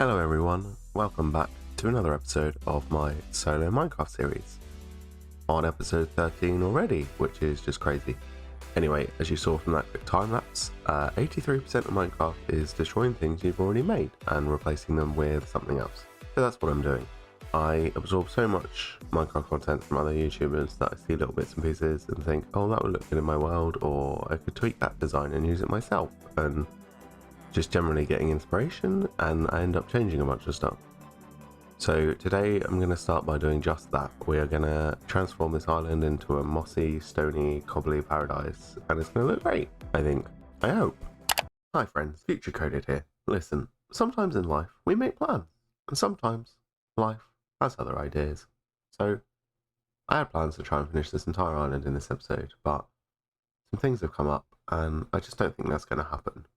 Hello everyone, welcome back to another episode of my solo Minecraft series. On episode 13 already, which is just crazy. Anyway, as you saw from that quick time lapse, 83% of Minecraft is destroying things you've already made and replacing them with something else. So that's what I'm doing. I absorb so much Minecraft content from other YouTubers that I see little bits and pieces and think, oh, that would look good in my world, or I could tweak that design and use it myself, and just generally getting inspiration, and I end up changing a bunch of stuff. So today I'm going to start by doing just that. We are going to transform this island into a mossy, stony, cobbly paradise, and it's going to look great, I think. I hope. Hi friends, Future Coded here. Listen, sometimes in life we make plans, and sometimes life has other ideas. So I had plans to try and finish this entire island in this episode, but some things have come up, and I just don't think that's going to happen.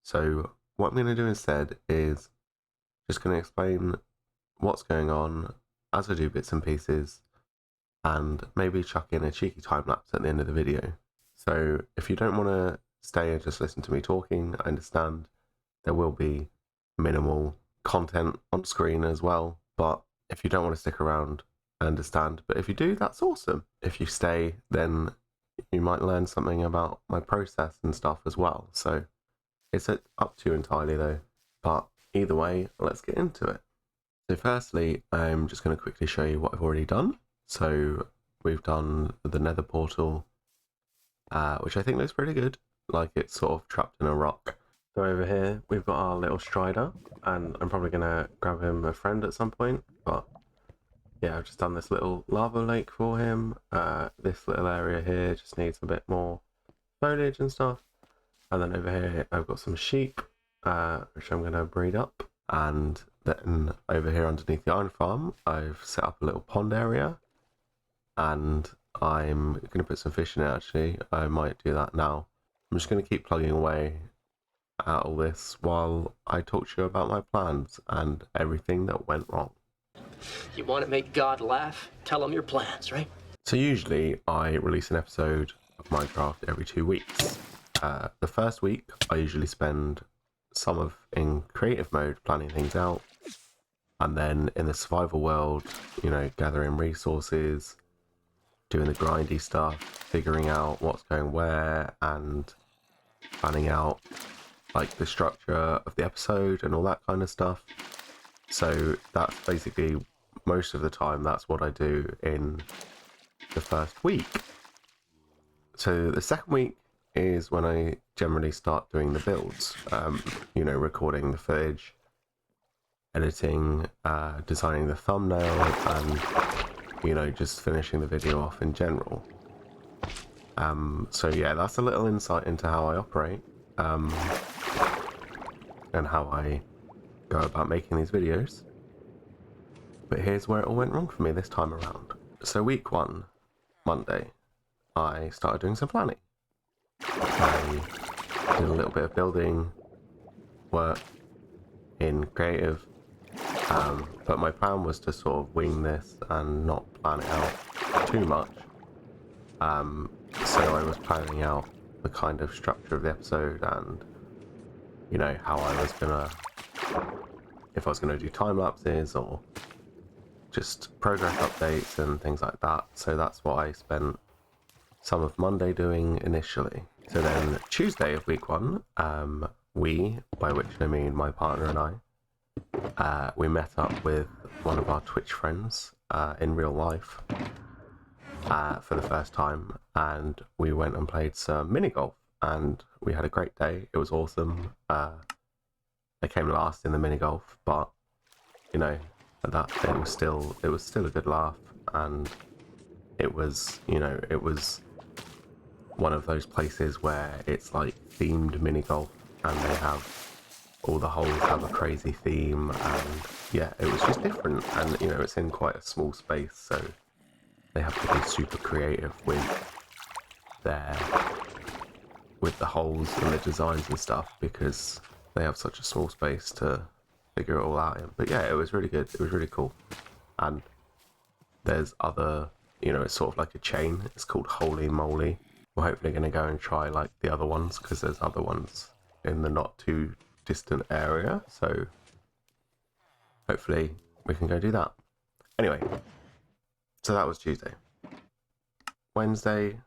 So what I'm going to do instead is just going to explain what's going on as I do bits and pieces, and maybe chuck in a cheeky time lapse at the end of the video. So if you don't want to stay and just listen to me talking, I understand there will be minimal content on screen as well, but if you don't want to stick around, I understand. But if you do, that's awesome. If you stay, then you might learn something about my process and stuff as well. So it's up to you entirely though, but either way, let's get into it. So firstly, I'm just going to quickly show you what I've already done. So we've done the nether portal, which I think looks pretty good, like it's sort of trapped in a rock. So over here, we've got our little Strider, and I'm probably going to grab him a friend at some point, but yeah, I've just done this little lava lake for him. This little area here just needs a bit more foliage and stuff. And then over here, I've got some sheep, which I'm going to breed up. And then over here underneath the iron farm, I've set up a little pond area. And I'm going to put some fish in it, actually. I might do that now. I'm just going to keep plugging away at all this while I talk to you about my plans and everything that went wrong. You want to make God laugh? Tell him your plans, right? So usually I release an episode of Minecraft every 2 weeks. The first week, I usually spend some of in creative mode planning things out, and then in the survival world, you know, gathering resources, doing the grindy stuff, figuring out what's going where, and planning out like the structure of the episode and all that kind of stuff. So that's basically most of the time that's what I do in the first week. So the second week is when I generally start doing the builds, you know, recording the footage, editing, designing the thumbnail, and, you know, just finishing the video off in general. So yeah, that's a little insight into how I operate, and how I go about making these videos. But here's where it all went wrong for me this time around. So week 1, Monday, I started doing some planning. I did a little bit of building work in creative, but my plan was to sort of wing this and not plan it out too much. So I was planning out the kind of structure of the episode, and, you know, how I was gonna, if I was gonna do time lapses or just progress updates and things like that. So that's what I spent some of Monday doing initially. So then Tuesday of week 1, we, by which I mean my partner and I, we met up with one of our Twitch friends in real life for the first time, and we went and played some mini golf, and we had a great day. It was awesome. I came last in the mini golf, but, you know, that it was still a good laugh, and it was, you know, it was one of those places where it's like themed mini golf, and they have all the holes have a crazy theme, and yeah, it was just different. And, you know, it's in quite a small space, so they have to be super creative with the holes and the designs and stuff, because they have such a small space to figure it all out in. But yeah, it was really good. It was really cool. And there's other, you know, it's sort of like a chain. It's called Holy Moly. We're hopefully going to go and try like the other ones, because there's other ones in the not too distant area. So hopefully we can go do that. Anyway, so that was Tuesday. Wednesday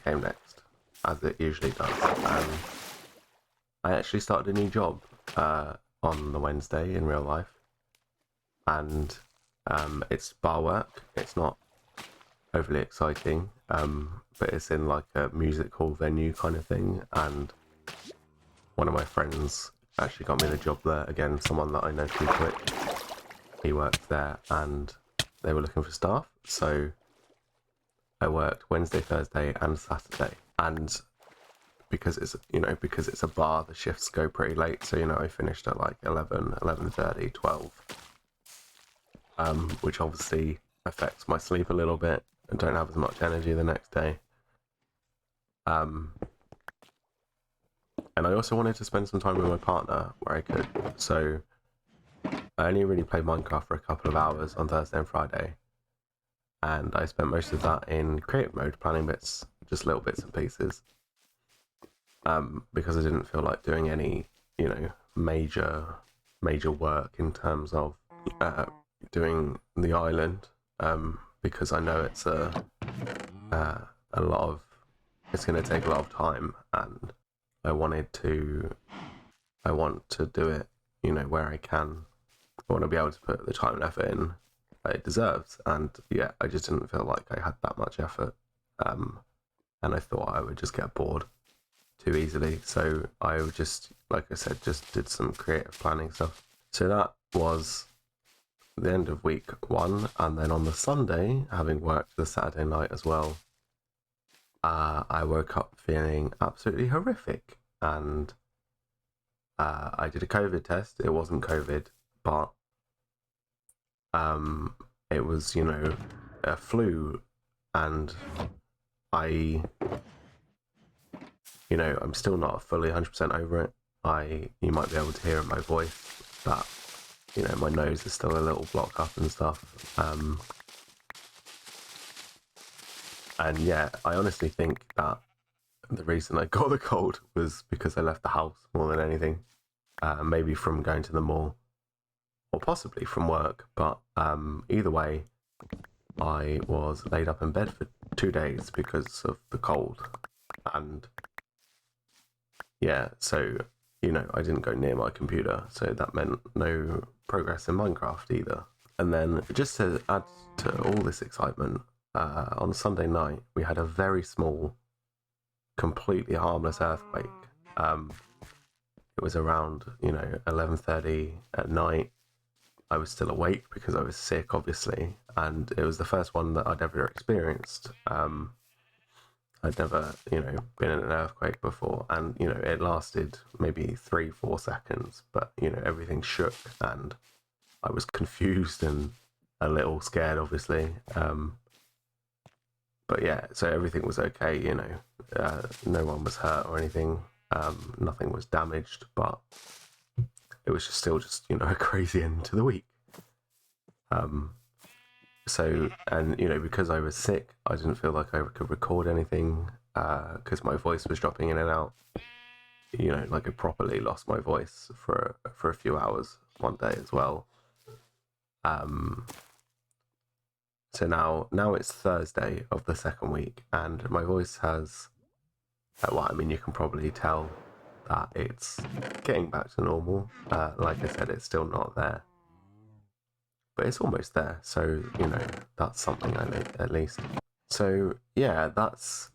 came next, as it usually does. I actually started a new job on the Wednesday in real life, and it's bar work. It's not overly exciting, but it's in like a music hall venue kind of thing, and one of my friends actually got me the job there. Again, someone that I know through Twitch. He worked there, and they were looking for staff, so I worked Wednesday, Thursday, and Saturday. And because it's a bar, the shifts go pretty late. So I finished at like 11, 11:30, 12, which obviously affects my sleep a little bit. I don't have as much energy the next day. And I also wanted to spend some time with my partner where I could. So I only really played Minecraft for a couple of hours on Thursday and Friday. And I spent most of that in creative mode, planning bits, just little bits and pieces. Because I didn't feel like doing any, major work in terms of doing the island. Because I know it's it's going to take a lot of time, and I want to do it, where I can. I want to be able to put the time and effort in that it deserves, and yeah, I just didn't feel like I had that much effort, and I thought I would just get bored too easily, so I would just, like I said, just did some creative planning stuff. So that was the end of week 1, and then on the Sunday, having worked the Saturday night as well, I woke up feeling absolutely horrific, and I did a COVID test. It wasn't COVID, but it was, a flu, and I'm still not fully 100% over it. You might be able to hear in my voice that, my nose is still a little blocked up and stuff. And yeah, I honestly think that the reason I got the cold was because I left the house more than anything. Maybe from going to the mall, or possibly from work, but either way, I was laid up in bed for 2 days because of the cold. And yeah, so I didn't go near my computer, so that meant no progress in Minecraft either. And then, just to add to all this excitement, on Sunday night we had a very small, completely harmless earthquake. It was around 11:30 at night. I was still awake because I was sick, obviously, and it was the first one that I'd ever experienced. I'd never, been in an earthquake before, and it lasted maybe 3-4 seconds, but everything shook, and I was confused and a little scared, obviously. But yeah, so everything was okay. No one was hurt or anything. Nothing was damaged, but it was still a crazy end to the week. So, and because I was sick, I didn't feel like I could record anything, because my voice was dropping in and out. Like I properly lost my voice for a few hours one day as well. So now it's Thursday of the second week, and my voice has, you can probably tell that it's getting back to normal. Like I said, it's still not there, but it's almost there. So that's something at least. So yeah, that's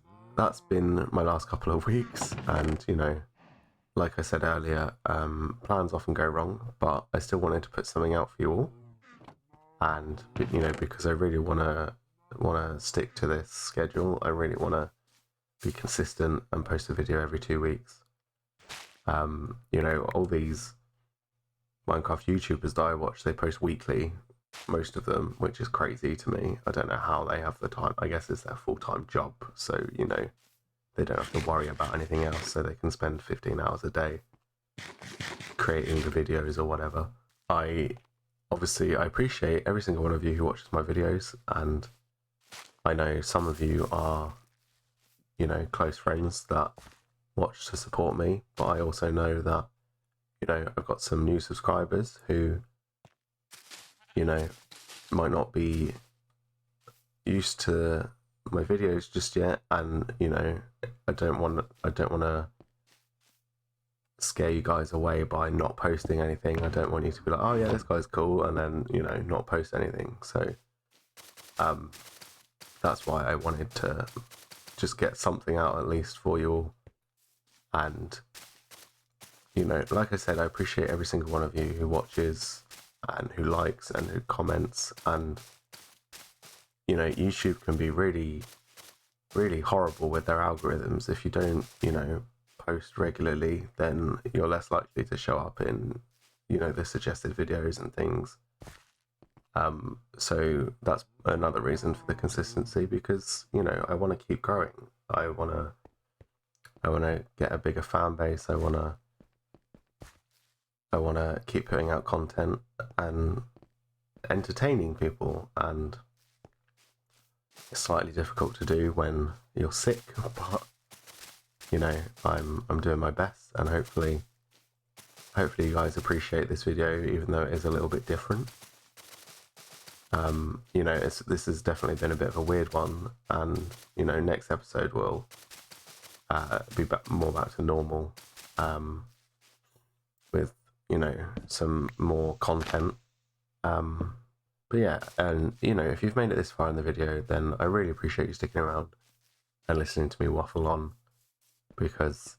been my last couple of weeks, and like I said earlier, plans often go wrong, but I still wanted to put something out for you all. And because I really want to stick to this schedule, I really want to be consistent and post a video every 2 weeks. All these Minecraft YouTubers that I watch, they post weekly, most of them, which is crazy to me. I don't know how they have the time. I guess it's their full-time job, so they don't have to worry about anything else, so they can spend 15 hours a day creating the videos or whatever. I appreciate every single one of you who watches my videos, and I know some of you are, close friends that watch to support me, but I also know that, I've got some new subscribers who you know, might not be used to my videos just yet, and you know, I don't want to scare you guys away by not posting anything. I don't want you to be like, oh yeah, this guy's cool, and then, you know, not post anything. So that's why I wanted to just get something out at least for you all. And you know, like I said, I appreciate every single one of you who watches and who likes and who comments. And you know, YouTube can be really, really horrible with their algorithms. If you don't, you know, post regularly, then you're less likely to show up in, you know, the suggested videos and things. So that's another reason for the consistency, because, you know, I want to keep growing. I want to get a bigger fan base. I want to keep putting out content and entertaining people, and it's slightly difficult to do when you're sick, but you know, I'm doing my best, and hopefully you guys appreciate this video, even though it is a little bit different. You know, this has definitely been a bit of a weird one, and you know, next episode will be more back to normal, with, you know, some more content. But yeah, and you know, if you've made it this far in the video, then I really appreciate you sticking around and listening to me waffle on, because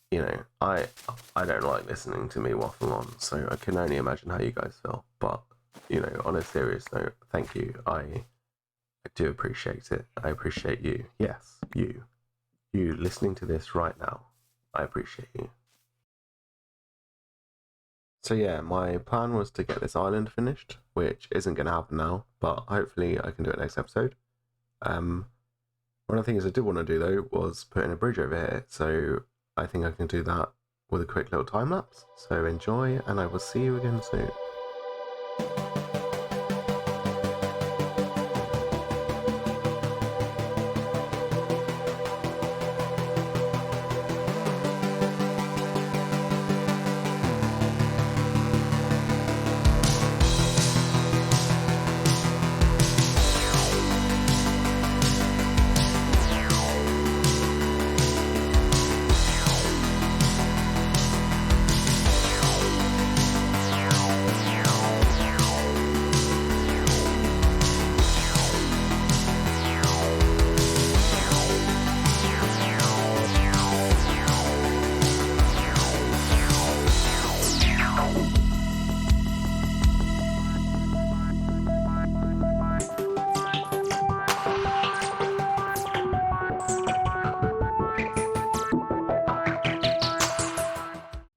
you know, I don't like listening to me waffle on, so I can only imagine how you guys feel. But you know, on a serious note, thank you. I do appreciate it. I appreciate you. Yes, you listening to this right now. I appreciate you. So yeah, my plan was to get this island finished, which isn't going to happen now, but hopefully I can do it next episode. One of the things I did want to do though was put in a bridge over here, so I think I can do that with a quick little time lapse. So enjoy, and I will see you again soon.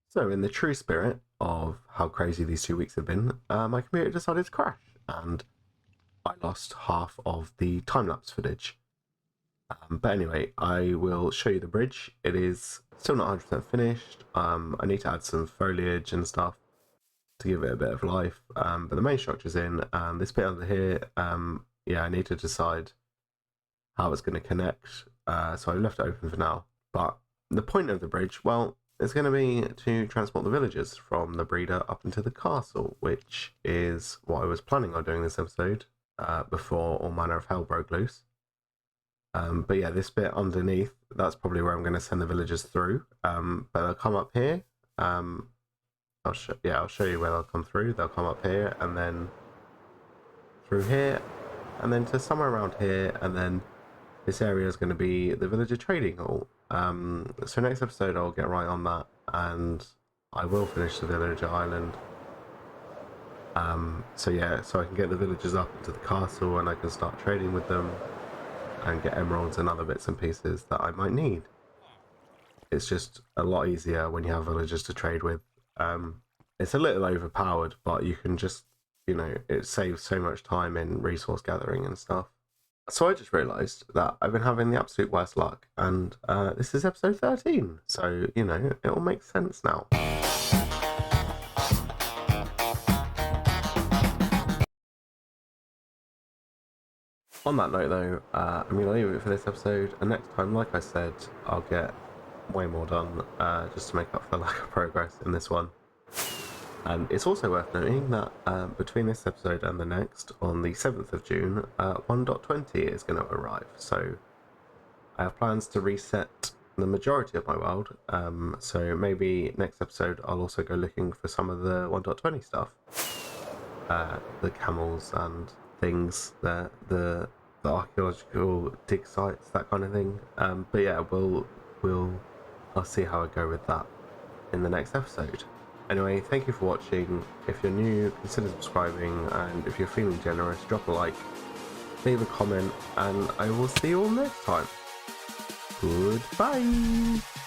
So, in the true spirit of how crazy these 2 weeks have been, my computer decided to crash, and I lost half of the time-lapse footage. But anyway, I will show you the bridge. It is still not 100% finished. I need to add some foliage and stuff to give it a bit of life, but the main structure's in, and this bit under here, yeah, I need to decide how it's going to connect, so I've left it open for now. But the point of the bridge, well, it's going to be to transport the villagers from the breeder up into the castle, which is what I was planning on doing this episode, before all manner of hell broke loose. But yeah, this bit underneath, that's probably where I'm going to send the villagers through. But they'll come up here. I'll show you where they'll come through. They'll come up here, and then through here, and then to somewhere around here, and then this area is going to be the villager trading hall. So next episode I'll get right on that, and I will finish the villager island. So yeah, so I can get the villagers up into the castle, and I can start trading with them and get emeralds and other bits and pieces that I might need. It's just a lot easier when you have villagers to trade with. It's a little overpowered, but you can just, you know, it saves so much time in resource gathering and stuff. So I just realised that I've been having the absolute worst luck, and this is episode 13, so, you know, it all makes sense now. On that note though, I'm going to leave it for this episode, and next time, like I said, I'll get way more done, just to make up for the lack of progress in this one. And it's also worth noting that between this episode and the next, on the 7th of June, 1.20 is going to arrive. So I have plans to reset the majority of my world. So maybe next episode I'll also go looking for some of the 1.20 stuff. The camels and things, the archaeological dig sites, that kind of thing. But yeah, I'll see how I go with that in the next episode. Anyway, thank you for watching. If you're new, consider subscribing, and if you're feeling generous, drop a like, leave a comment, and I will see you all next time. Goodbye!